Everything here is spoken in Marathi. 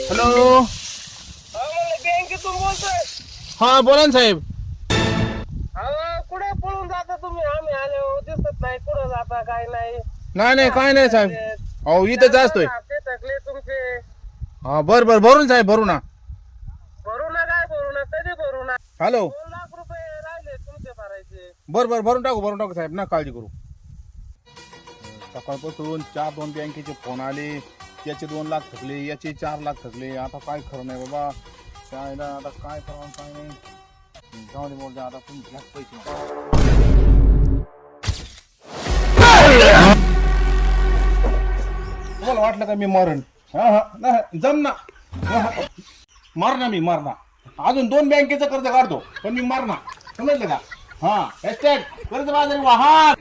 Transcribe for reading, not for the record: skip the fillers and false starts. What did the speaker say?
हॅलो. बँकेतून बोलतोय. हा बोला ना साहेब. कुठे पळून जाता तुम्ही? आम्ही आले दिसत नाही. कुठं जाता काय नाही. नाही काय नाही साहेब. अहो इथंच असतोय. हप्ते थकले तुमचे. हा बर भरून साहेब भरू ना. भरू ना काय भरू ना कधी भरू ना? हॅलो. 2 लाख रुपये राहिले तुमचे भरायचे. बर भरून टाकू साहेब ना काळजी करू. सकाळपासून 4 बँकेचे फोन आले. याचे 2 लाख थकले, याचे 4 लाख थकले. आता काय खरं नाही बाबा. काय आता काय करावं काय नाही. जाऊ दे बोलते आता तुम्ही घ्या पैसे. तुम्हाला वाटलं का मी मरण? जम ना. मरना मी मरना. अजून 2 बँकेचं कर्ज काढतो पण मी मरना. समजलं का? हा हॅशटॅग कर्ज बाजारी वाहन.